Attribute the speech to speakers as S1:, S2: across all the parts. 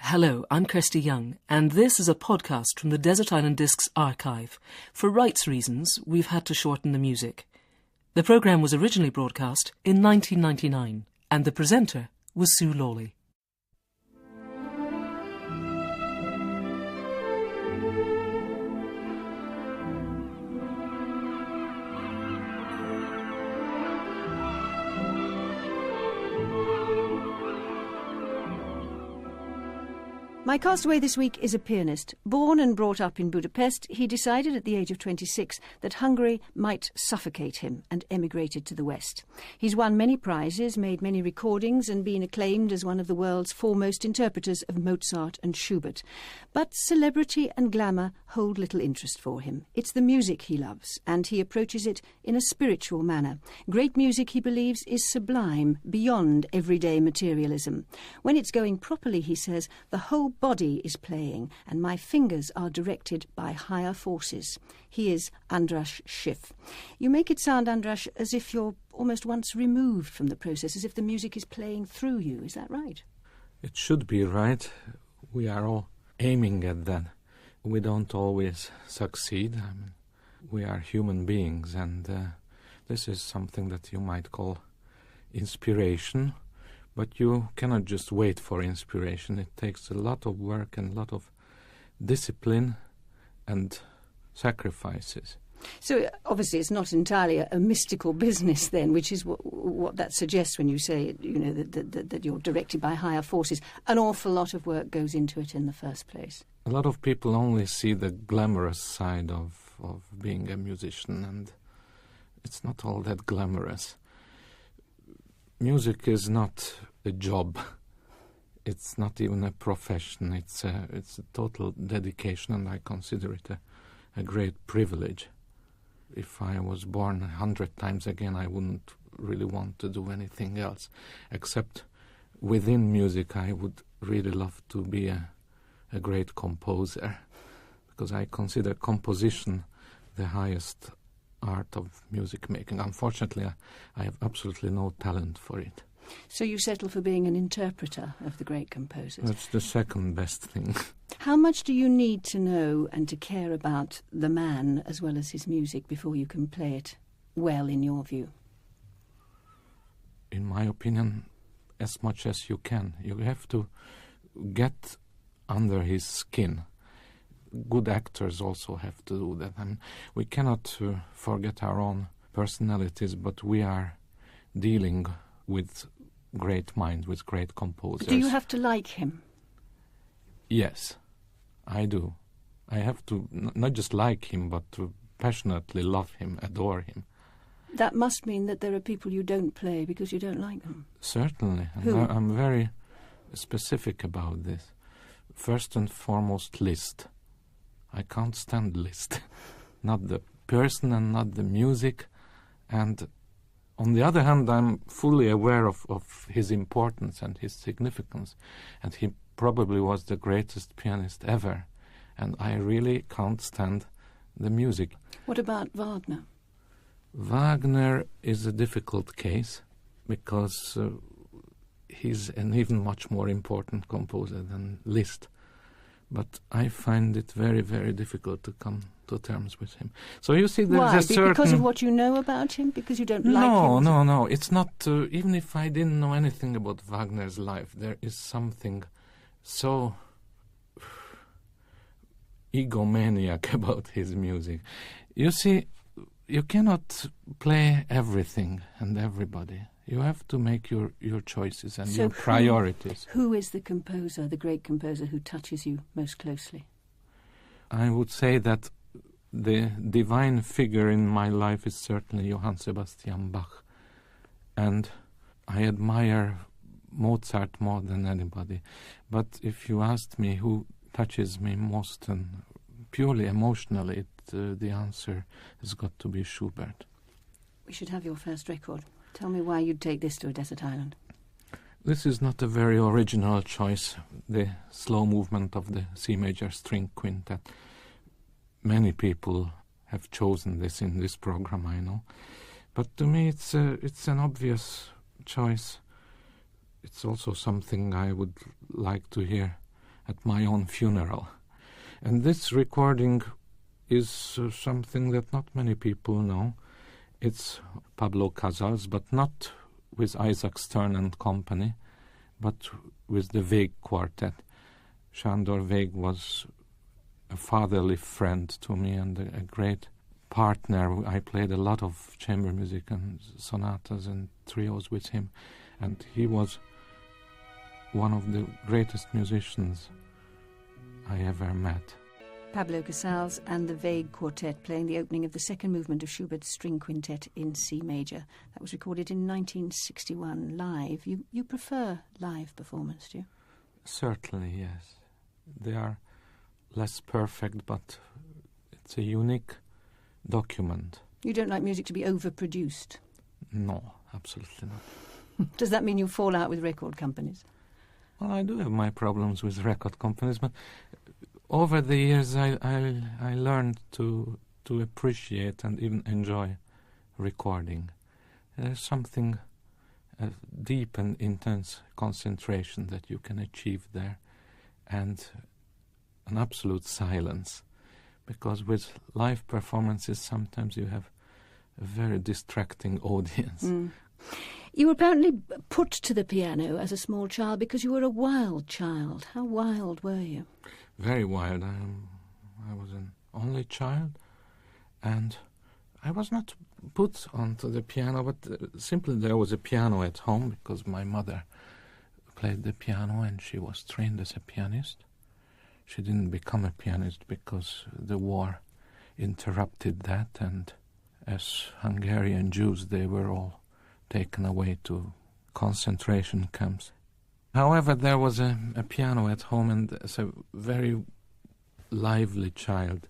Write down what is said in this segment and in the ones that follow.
S1: Hello, I'm Kirsty Young, and this is a podcast from the Desert Island Discs archive. For rights reasons, we've had to shorten the music. The programme was originally broadcast in 1999, and the presenter was Sue Lawley.
S2: My castaway this week is a pianist. Born and brought up in Budapest, he decided at the age of 26 that Hungary might suffocate him and emigrated to the West. He's won many prizes, made many recordings and been acclaimed as one of the world's foremost interpreters of Mozart and Schubert. But celebrity and glamour hold little interest for him. It's the music he loves, and he approaches it in a spiritual manner. Great music, he believes, is sublime, beyond everyday materialism. When it's going properly, he says, the whole body is playing, and my fingers are directed by higher forces. He is András Schiff. You make it sound, András, as if you're almost once removed from the process, as if the music is playing through you. Is that right?
S3: It should be right. We are all aiming at that. We don't always succeed. I mean, we are human beings, and this is something that you might call inspiration. But you cannot just wait for inspiration. It takes a lot of work and a lot of discipline and sacrifices.
S2: So obviously it's not entirely a mystical business then, which is what that suggests when you say, you know, that you're directed by higher forces. An awful lot of work goes into it in the first place.
S3: A lot of people only see the glamorous side of being a musician, and it's not all that glamorous. Music is not a job. It's not even a profession. It's a total dedication, and I consider it a great privilege. If I was born 100 times again, I wouldn't really want to do anything else. Except within music, I would really love to be a great composer, because I consider composition the highest art of music making. Unfortunately, I have absolutely no talent for it.
S2: So you settle for being an interpreter of the great composers?
S3: That's the second best thing.
S2: How much do you need to know and to care about the man as well as his music before you can play it well, in your view?
S3: In my opinion, as much as you can. You have to get under his skin. Good actors also have to do that. I mean, we cannot forget our own personalities, but we are dealing with great minds, with great composers.
S2: Do you have to like him?
S3: Yes, I do. I have to not just like him, but to passionately love him, adore him.
S2: That must mean that there are people you don't play because you don't like them.
S3: Certainly.
S2: Who?
S3: I'm very specific about this. First and foremost, Liszt. I can't stand Liszt. Not the person and not the music. And on the other hand, I'm fully aware of his importance and his significance. And he probably was the greatest pianist ever. And I really can't stand the music.
S2: What about Wagner?
S3: Wagner is a difficult case because he's an even much more important composer than Liszt. But I find it very, very difficult to come to terms with him. So you see, there's
S2: Why?
S3: a certain...
S2: Because of what you know about him? Because you don't like him?
S3: No. It's not... even if I didn't know anything about Wagner's life, there is something so egomaniac about his music. You see, you cannot play everything and everybody. You have to make your choices and your priorities.
S2: Who is the composer, the great composer, who touches you most closely?
S3: I would say that the divine figure in my life is certainly Johann Sebastian Bach. And I admire Mozart more than anybody. But if you asked me who touches me most and purely emotionally, the answer has got to be Schubert.
S2: We should have your first record. Tell me why you'd take this to a desert island.
S3: This is not a very original choice, the slow movement of the C major string quintet. Many people have chosen this in this program, I know. But to me it's an obvious choice. It's also something I would like to hear at my own funeral. And this recording is something that not many people know. It's Pablo Casals, but not with Isaac Stern and company, but with the Weg Quartet. Sándor Weg was a fatherly friend to me and a great partner. I played a lot of chamber music and sonatas and trios with him, and he was one of the greatest musicians I ever met.
S2: Pablo Casals and the Weg Quartet playing the opening of the second movement of Schubert's String Quintet in C major. That was recorded in 1961 live. You prefer live performance, do you?
S3: Certainly, yes. They are less perfect, but it's a unique document.
S2: You don't like music to be overproduced?
S3: No, absolutely not.
S2: Does that mean you fall out with record companies?
S3: Well, I do have my problems with record companies, but over the years I learned to appreciate and even enjoy recording. There's something deep and intense concentration that you can achieve there, and an absolute silence, because with live performances sometimes you have a very distracting audience.
S2: You were apparently put to the piano as a small child because you were a wild child. How wild were you?
S3: Very wild. I was an only child, and I was not put onto the piano, but simply there was a piano at home because my mother played the piano and she was trained as a pianist. She didn't become a pianist because the war interrupted that, and as Hungarian Jews they were all taken away to concentration camps. However, there was a piano at home, and as a very lively child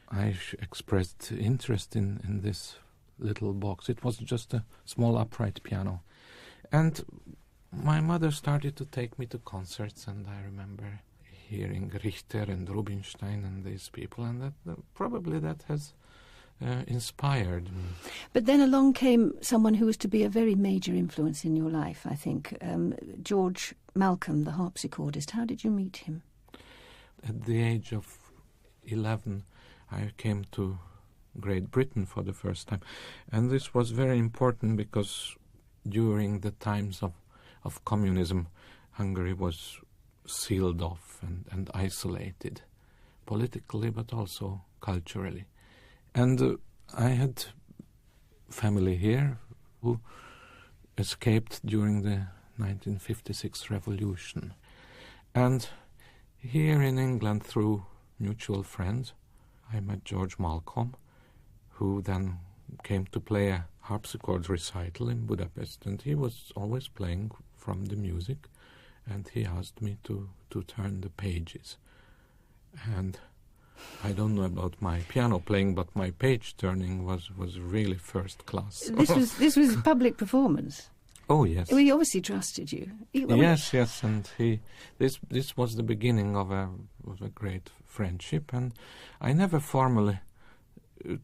S3: I expressed interest in this little box. It was just a small upright piano. And my mother started to take me to concerts, and I remember hearing Richter and Rubinstein and these people, and that probably that has inspired me.
S2: But then along came someone who was to be a very major influence in your life, I think, George Malcolm, the harpsichordist. How did you meet him?
S3: At the age of 11, I came to Great Britain for the first time, and this was very important because during the times of communism, Hungary was sealed off and isolated, politically but also culturally. And I had family here who escaped during the 1956 revolution. And here in England, through mutual friends, I met George Malcolm, who then came to play a harpsichord recital in Budapest, and he was always playing from the music, and he asked me to turn the pages. And I don't know about my piano playing, but my page turning was really first class.
S2: This was public performance.
S3: Oh yes.
S2: Well, he obviously trusted you.
S3: Yes, and this was the beginning of a great friendship, and I never formally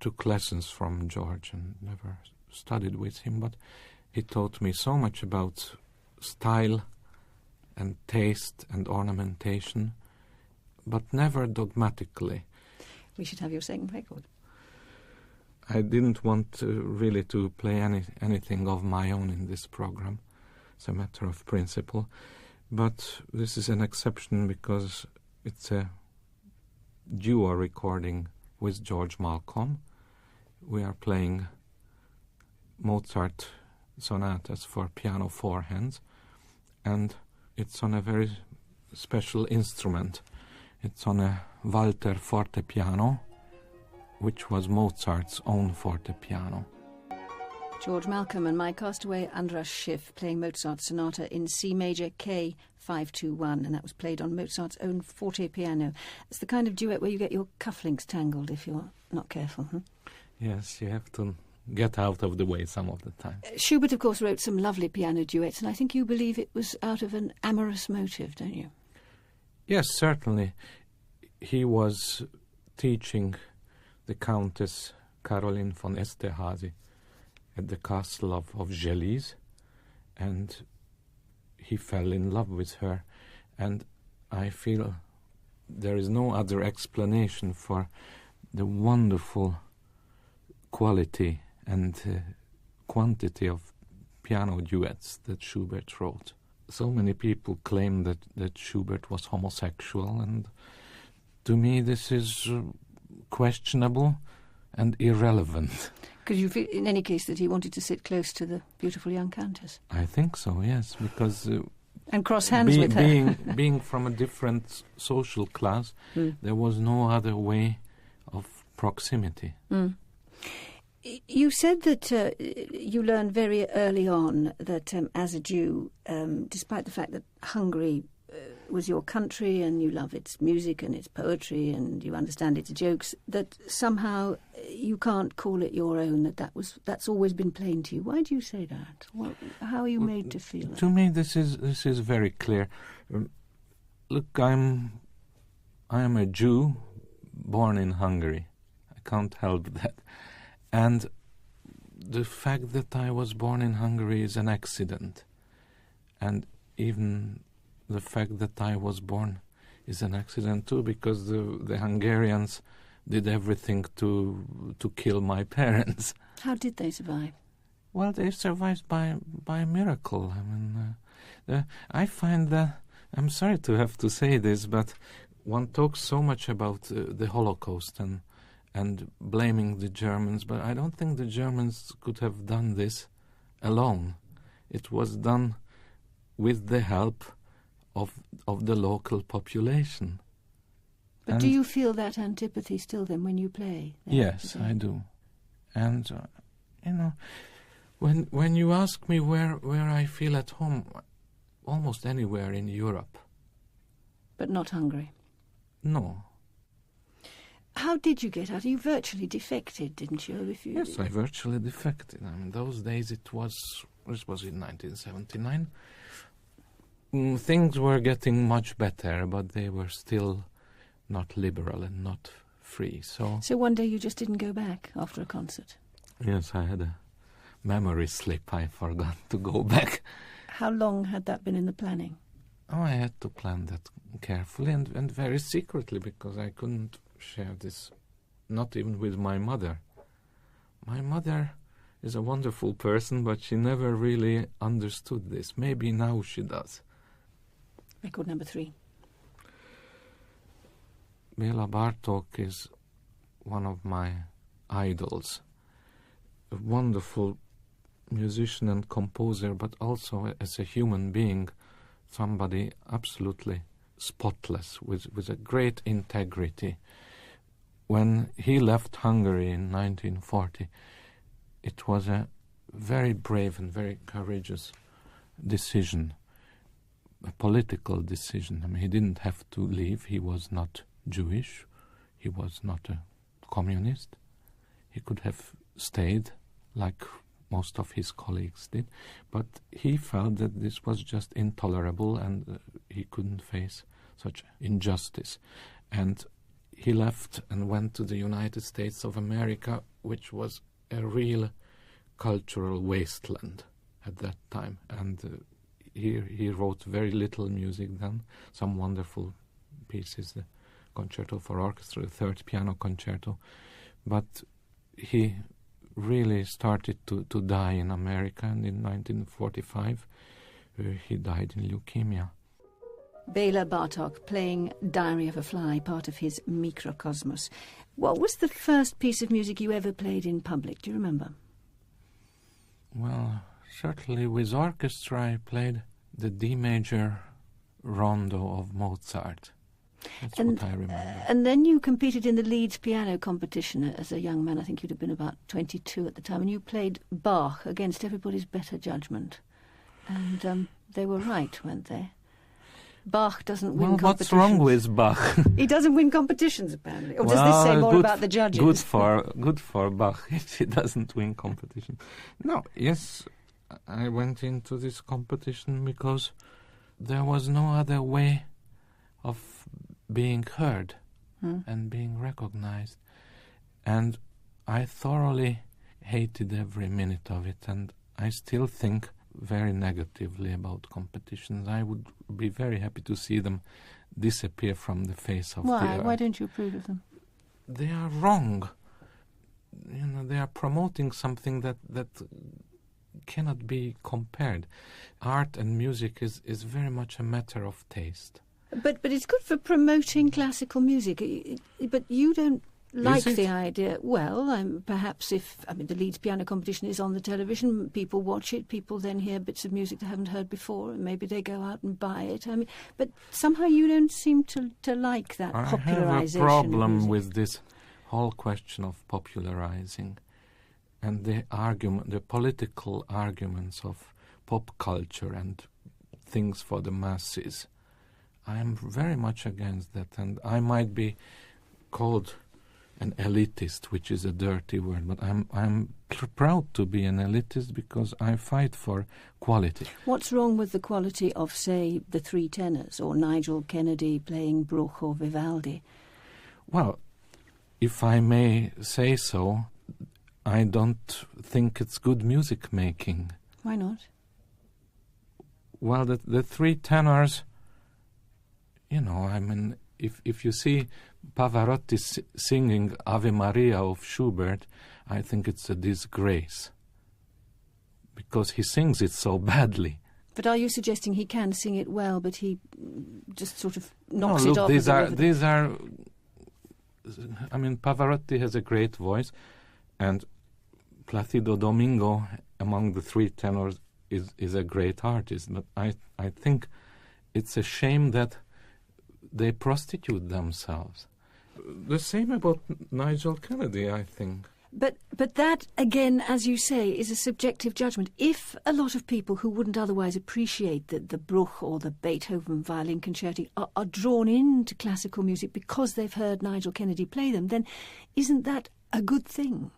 S3: took lessons from George and never studied with him, but he taught me so much about style and taste and ornamentation, but never dogmatically.
S2: We should have your second record.
S3: I didn't want really to play anything of my own in this program. It's a matter of principle. But this is an exception because it's a duo recording with George Malcolm. We are playing Mozart sonatas for piano four hands, and it's on a very special instrument. It's on a Walter fortepiano, which was Mozart's own fortepiano.
S2: George Malcolm and my castaway András Schiff playing Mozart's sonata in C major K521, and that was played on Mozart's own forte piano. It's the kind of duet where you get your cufflinks tangled if you're not careful.
S3: Yes, you have to get out of the way some of the time.
S2: Schubert, of course, wrote some lovely piano duets, and I think you believe it was out of an amorous motive, don't you?
S3: Yes, certainly. He was teaching the Countess Caroline von Esterházy at the castle of Gelise, and he fell in love with her, and I feel there is no other explanation for the wonderful quality and quantity of piano duets that Schubert wrote. So many people claim that Schubert was homosexual, and to me this is questionable and irrelevant.
S2: Because you feel, in any case, that he wanted to sit close to the beautiful young countess?
S3: I think so, yes, because...
S2: and cross hands with her.
S3: being from a different social class, there was no other way of proximity.
S2: Mm. You said that you learned very early on that as a Jew, despite the fact that Hungary was your country and you love its music and its poetry and you understand its jokes, that somehow you can't call it your own, that's always been plain to you. Why do you say that? How are you made to feel that?
S3: To me, this is very clear. Look, I am a Jew born in Hungary. I can't help that. And the fact that I was born in Hungary is an accident. And even the fact that I was born is an accident too, because the Hungarians did everything to kill my parents.
S2: How did they survive?
S3: Well, they survived by a miracle. I mean, I find that, I'm sorry to have to say this, but one talks so much about the Holocaust and blaming the Germans, but I don't think the Germans could have done this alone. It was done with the help of the local population.
S2: But do you feel that antipathy still then when you play?
S3: Yes, I do. And, when you ask me where I feel at home, almost anywhere in Europe.
S2: But not Hungary?
S3: No.
S2: How did you get out? You virtually defected, didn't you?
S3: Yes, I virtually defected. I mean, those days this was in 1979. Things were getting much better, but they were still not liberal and not free. So
S2: one day you just didn't go back after a concert?
S3: Yes, I had a memory slip. I forgot to go back.
S2: How long had that been in the planning?
S3: Oh, I had to plan that carefully and very secretly, because I couldn't share this, not even with my mother. My mother is a wonderful person, but she never really understood this. Maybe now she does.
S2: Record number 3.
S3: Béla Bartók is one of my idols. A wonderful musician and composer, but also as a human being, somebody absolutely spotless, with a great integrity. When he left Hungary in 1940, it was a very brave and very courageous decision, a political decision. I mean, he didn't have to leave. He was not Jewish. He was not a communist. He could have stayed like most of his colleagues did, but he felt that this was just intolerable and he couldn't face such injustice. And he left and went to the United States of America, which was a real cultural wasteland at that time. And he wrote very little music then, some wonderful pieces, the Concerto for Orchestra, the Third Piano Concerto. But he really started to die in America, and in 1945 he died in leukemia.
S2: Béla Bartók playing Diary of a Fly, part of his Microcosmos. What was the first piece of music you ever played in public? Do you remember?
S3: Well, certainly with orchestra I played the D major rondo of Mozart. That's what I remember.
S2: And then you competed in the Leeds piano competition as a young man. I think you'd have been about 22 at the time, and you played Bach against everybody's better judgment. And they were right, weren't they? Bach doesn't win competitions.
S3: What's wrong with Bach?
S2: He doesn't win competitions, apparently. Or does this say more about the judges?
S3: Good for Bach if he doesn't win competition. No, yes, I went into this competition because there was no other way of being heard and being recognized. And I thoroughly hated every minute of it, and I still think very negatively about competitions. I would be very happy to see them disappear from the face of the earth.
S2: Why don't you approve of them?
S3: They are wrong. They are promoting something that cannot be compared. Art and music is very much a matter of taste.
S2: But it's good for promoting classical music. But you don't like the idea. Well, perhaps if the Leeds piano competition is on the television, people watch it. People then hear bits of music they haven't heard before, and maybe they go out and buy it. But somehow you don't seem to like that popularization.
S3: I have a problem with this whole question of popularizing and the political arguments of pop culture and things for the masses. I am very much against that, and I might be called an elitist, which is a dirty word, but I'm proud to be an elitist because I fight for quality.
S2: What's wrong with the quality of, say, the three tenors, or Nigel Kennedy playing Bruch or Vivaldi?
S3: Well, if I may say so, I don't think it's good music making.
S2: Why not?
S3: Well, the three tenors, if you see Pavarotti singing Ave Maria of Schubert, I think it's a disgrace because he sings it so badly.
S2: But are you suggesting he can sing it well, but he just sort of knocks
S3: it
S2: off?
S3: These are. Pavarotti has a great voice, and Placido Domingo, among the three tenors, is a great artist. But I think it's a shame that they prostitute themselves. The same about Nigel Kennedy, I think.
S2: But that, again, as you say, is a subjective judgment. If a lot of people who wouldn't otherwise appreciate the Bruch or the Beethoven violin concerti are drawn into classical music because they've heard Nigel Kennedy play them, then isn't that a good thing?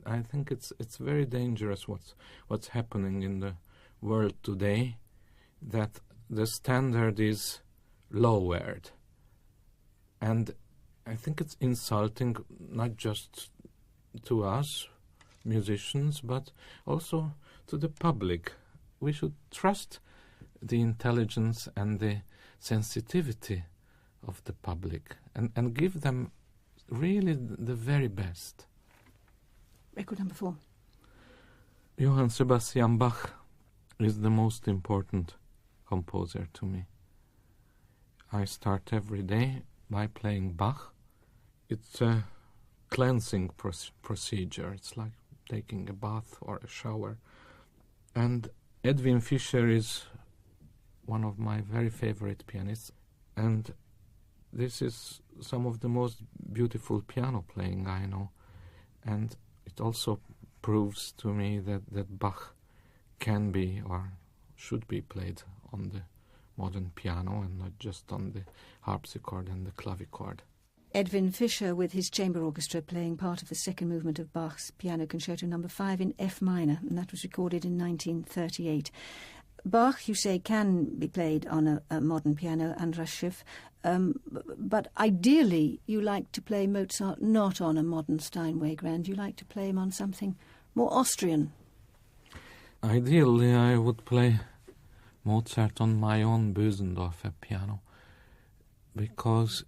S3: I think it's very dangerous what's happening in the world today, that the standard is lowered. And I think it's insulting not just to us, musicians, but also to the public. We should trust the intelligence and the sensitivity of the public and give them really the very best.
S2: Record number 4.
S3: Johann Sebastian Bach is the most important composer to me. I start every day by playing Bach. It's a cleansing procedure. It's like taking a bath or a shower. And Edwin Fischer is one of my very favorite pianists. And this is some of the most beautiful piano playing I know. And it also proves to me that Bach can be or should be played on the modern piano and not just on the harpsichord and the clavichord.
S2: Edwin Fischer with his chamber orchestra playing part of the second movement of Bach's Piano Concerto No. 5 in F minor, and that was recorded in 1938. Bach, you say, can be played on a modern piano, András Schiff, but ideally you like to play Mozart not on a modern Steinway grand. You like to play him on something more Austrian.
S3: Ideally I would play Mozart on my own Bösendorfer piano, because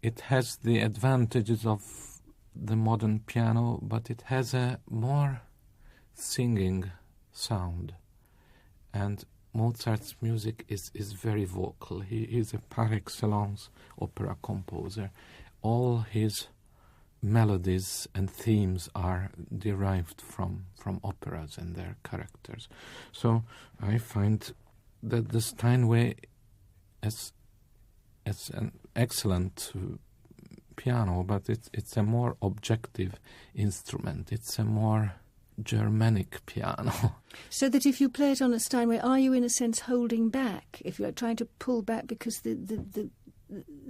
S3: it has the advantages of the modern piano, but it has a more singing sound. And Mozart's music is very vocal. He is a par excellence opera composer. All his melodies and themes are derived from operas and their characters. So I find that the Steinway is an excellent piano, but it's a more objective instrument. It's a more Germanic piano.
S2: So that if you play it on a Steinway, are you in a sense holding back? If you're trying to pull back because the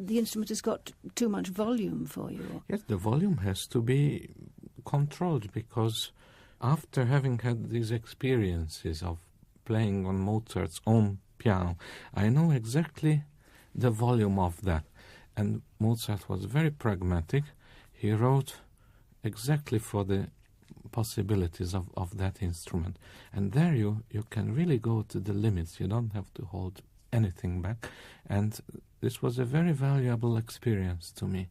S2: instrument has got too much volume for you?
S3: Yes, the volume has to be controlled, because after having had these experiences of playing on Mozart's own piano, I know exactly the volume of that. And Mozart was very pragmatic. He wrote exactly for the possibilities of that instrument. And there you can really go to the limits. You don't have to hold anything back. And this was a very valuable experience to me,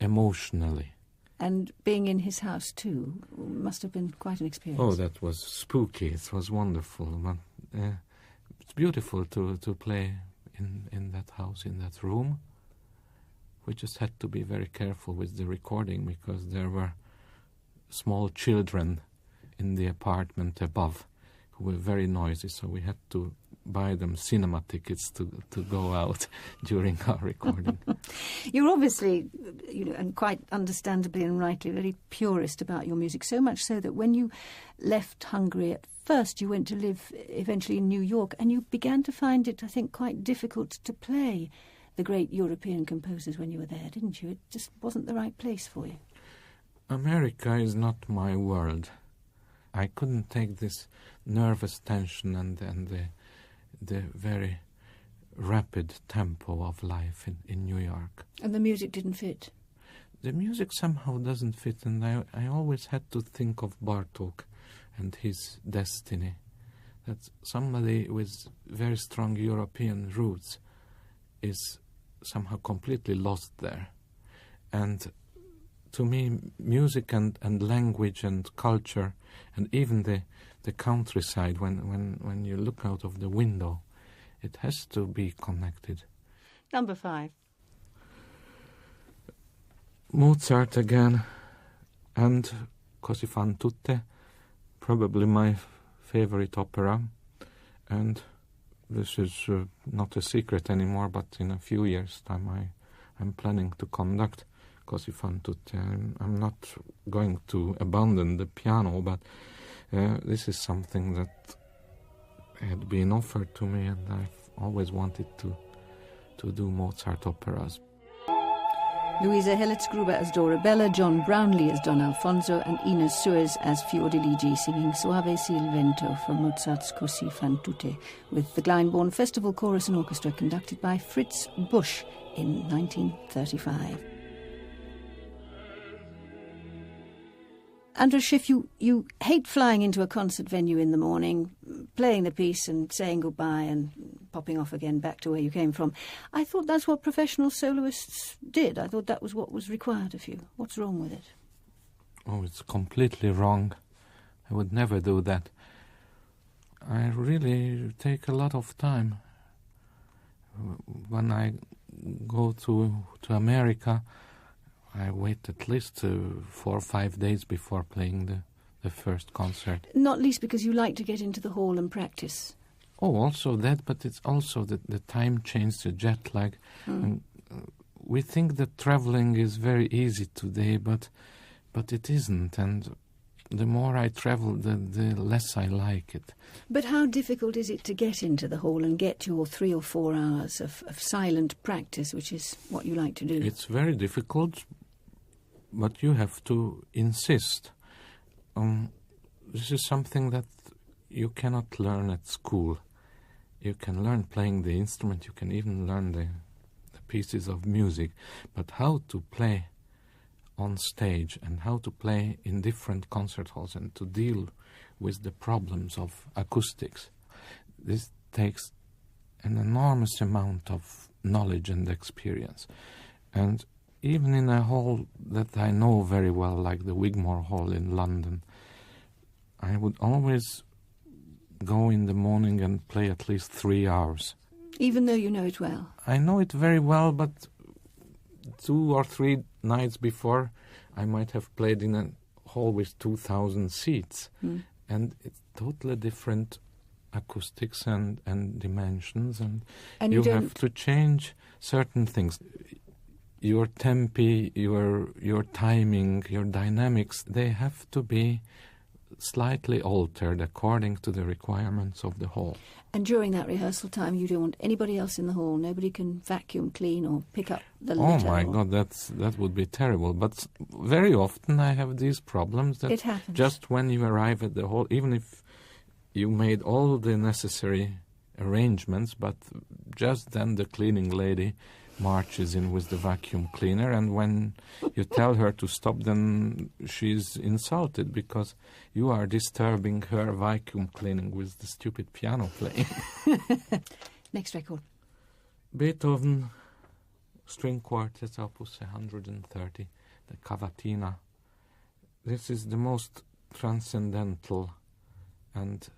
S3: emotionally.
S2: And being in his house too must have been quite an experience.
S3: Oh, that was spooky. It was wonderful. But it's beautiful to play in that house, in that room. We just had to be very careful with the recording because there were small children in the apartment above who were very noisy, so we had to buy them cinema tickets to go out during our recording.
S2: You're obviously, and quite understandably and rightly, very purist about your music, so much so that when you left Hungary at first, you went to live eventually in New York, and you began to find it, I think, quite difficult to play the great European composers when you were there, didn't you? It just wasn't the right place for you.
S3: America is not my world. I couldn't take this nervous tension and the very rapid tempo of life in New York.
S2: And the music didn't fit?
S3: The music somehow doesn't fit, and I always had to think of Bartók and his destiny. That somebody with very strong European roots is somehow completely lost there. And to me, music and language and culture and even the countryside, when you look out of the window, it has to be connected.
S2: Number 5.
S3: Mozart again, and Così fan tutte, probably my favorite opera. And this is not a secret anymore, but in a few years' time I'm planning to conduct Così fan tutte. I'm not going to abandon the piano, but this is something that had been offered to me, and I've always wanted to do Mozart operas.
S2: Louisa Helletsgruber as Dorabella, John Brownlee as Don Alfonso, and Ines Suez as Fiordiligi singing Soave sia il vento from Mozart's Così fan tutte, with the Glyndebourne Festival Chorus and Orchestra conducted by Fritz Busch in 1935. András Schiff, you hate flying into a concert venue in the morning, playing the piece and saying goodbye and popping off again back to where you came from. I thought that's what professional soloists did. I thought that was what was required of you. What's wrong with it?
S3: Oh, it's completely wrong. I would never do that. I really take a lot of time. When I go to America, I wait at least 4 or 5 days before playing the first concert.
S2: Not least because you like to get into the hall and practice.
S3: Oh, also that, but it's also the time change, the jet lag. And, we think that traveling is very easy today, but it isn't. And the more I travel, the less I like it.
S2: But how difficult is it to get into the hall and get your 3 or 4 hours of silent practice, which is what you like to do?
S3: It's very difficult, but you have to insist. This is something that you cannot learn at school. You can learn playing the instrument, you can even learn the pieces of music, but how to play on stage and how to play in different concert halls and to deal with the problems of acoustics, this takes an enormous amount of knowledge and experience. And even in a hall that I know very well, like the Wigmore Hall in London, I would always go in the morning and play at least 3 hours.
S2: Even though you know it well? I
S3: know it very well, but 2 or 3 nights before, I might have played in a hall with 2,000 seats. And it's totally different acoustics and dimensions, and you have to change certain things. Your tempi, your timing, your dynamics, they have to be slightly altered according to the requirements of the hall.
S2: And during that rehearsal time, you don't want anybody else in the hall. Nobody can vacuum clean or pick up the litter.
S3: Oh my God, that would be terrible. But very often I have these problems that
S2: it happens.
S3: Just when you arrive at the hall, even if you made all the necessary arrangements, but just then the cleaning lady marches in with the vacuum cleaner, and when you tell her to stop, then she's insulted because you are disturbing her vacuum cleaning with the stupid piano playing.
S2: Next record.
S3: Beethoven String Quartet, Opus 130, the Cavatina. This is the most transcendental and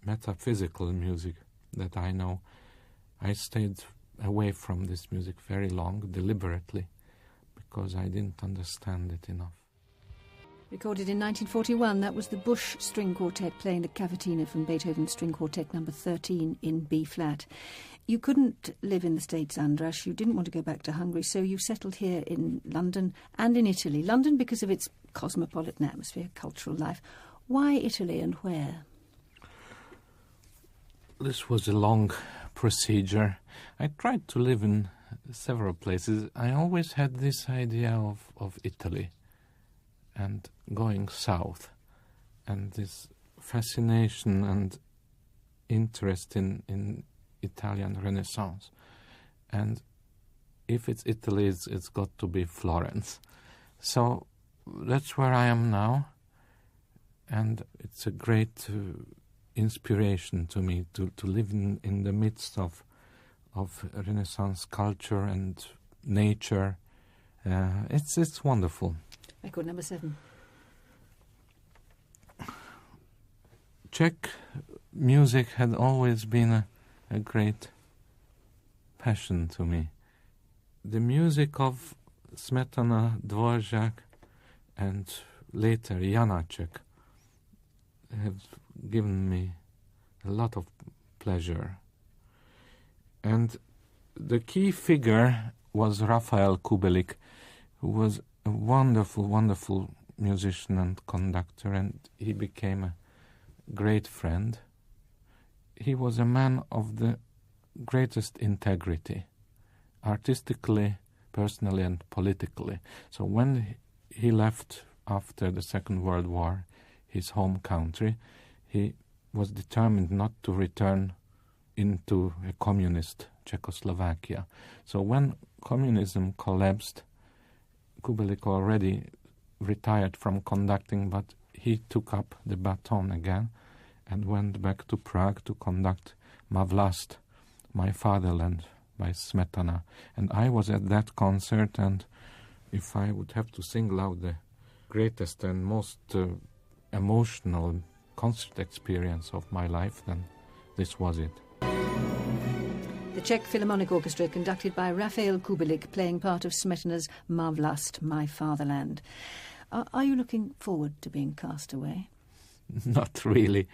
S3: metaphysical music that I know. I stayed away from this music very long, deliberately, because I didn't understand it enough.
S2: Recorded in 1941, that was the Busch String Quartet playing the Cavatina from Beethoven's String Quartet number 13 in B-flat. You couldn't live in the States, András. You didn't want to go back to Hungary, so you settled here in London and in Italy. London because of its cosmopolitan atmosphere, cultural life. Why Italy and where?
S3: This was a long procedure. I tried to live in several places. I always had this idea of Italy and going south, and this fascination and interest in Italian Renaissance. And if it's Italy, it's got to be Florence. So that's where I am now, and it's a great inspiration to me to live in the midst of Renaissance culture and nature. It's wonderful.
S2: Record number 7.
S3: Czech music had always been a great passion to me. The music of Smetana, Dvorak, and later Janáček have given me a lot of pleasure. And the key figure was Raphael Kubelik, who was a wonderful, wonderful musician and conductor, and he became a great friend. He was a man of the greatest integrity, artistically, personally, and politically. So when he left after the Second World War his home country, he was determined not to return into a communist Czechoslovakia. So when communism collapsed, Kubelik already retired from conducting, but he took up the baton again and went back to Prague to conduct Ma Vlast, My Fatherland, by Smetana. And I was at that concert, and if I would have to single out the greatest and most emotional concert experience of my life, then this was it.
S2: The Czech Philharmonic Orchestra, conducted by Raphael Kubelik, playing part of Smetana's Ma Vlast, My Fatherland. Are you looking forward to being cast away?
S3: Not really.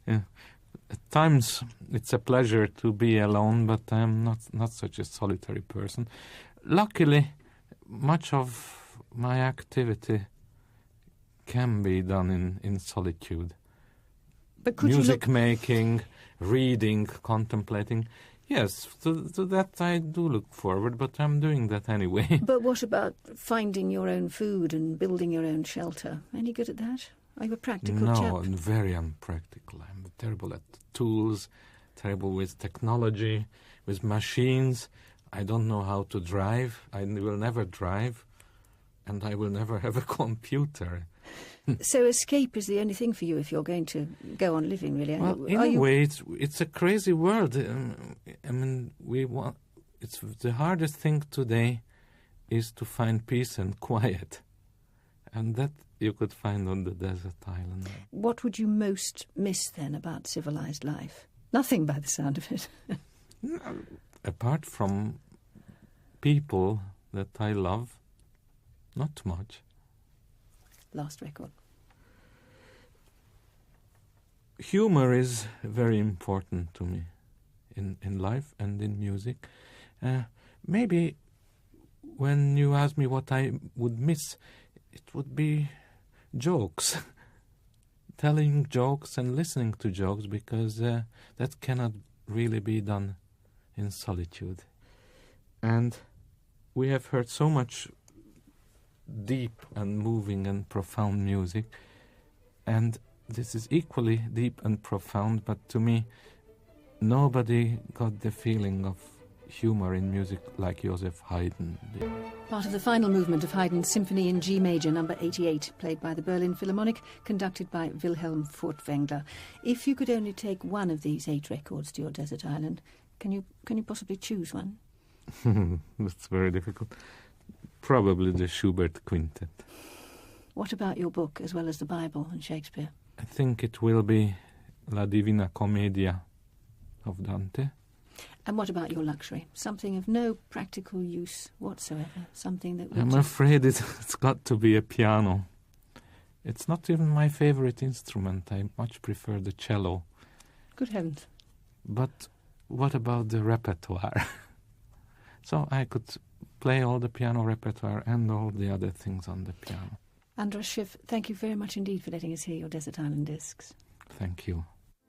S3: At times it's a pleasure to be alone, but I'm not such a solitary person. Luckily, much of my activity can be done in solitude.
S2: But could
S3: music making, reading, contemplating. Yes, to that I do look forward, but I'm doing that anyway.
S2: But what about finding your own food and building your own shelter? Any good at that? Are you a practical chap?
S3: No, I'm very unpractical. I'm terrible at tools, terrible with technology, with machines. I don't know how to drive. I will never drive, and I will never have a computer.
S2: So escape is the only thing for you if you're going to go on living, really.
S3: Well, in a way, it's a crazy world. I mean, it's the hardest thing today is to find peace and quiet, and that you could find on the desert island.
S2: What would you most miss then about civilized life? Nothing, by the sound of it.
S3: No, apart from people that I love, not much.
S2: Last record.
S3: Humor is very important to me in life and in music. Maybe when you ask me what I would miss, it would be jokes. Telling jokes and listening to jokes, because that cannot really be done in solitude. And we have heard so much deep and moving and profound music, and this is equally deep and profound, but to me nobody got the feeling of humor in music like Joseph Haydn did.
S2: Part of the final movement of Haydn's Symphony in G major, number 88, played by the Berlin Philharmonic, conducted by Wilhelm Furtwängler. If you could only take one of these 8 records to your desert island, Can you possibly choose one?
S3: That's very difficult. Probably the Schubert Quintet.
S2: What about your book, as well as the Bible and Shakespeare?
S3: I think it will be La Divina Commedia of Dante.
S2: And what about your luxury? Something of no practical use whatsoever. Something that would
S3: I'm afraid it's got to be a piano. It's not even my favorite instrument. I much prefer the cello.
S2: Good heavens.
S3: But what about the repertoire? So I could play all the piano repertoire and all the other things on the piano.
S2: András Schiff, thank you very much indeed for letting us hear your Desert Island Discs.
S3: Thank you.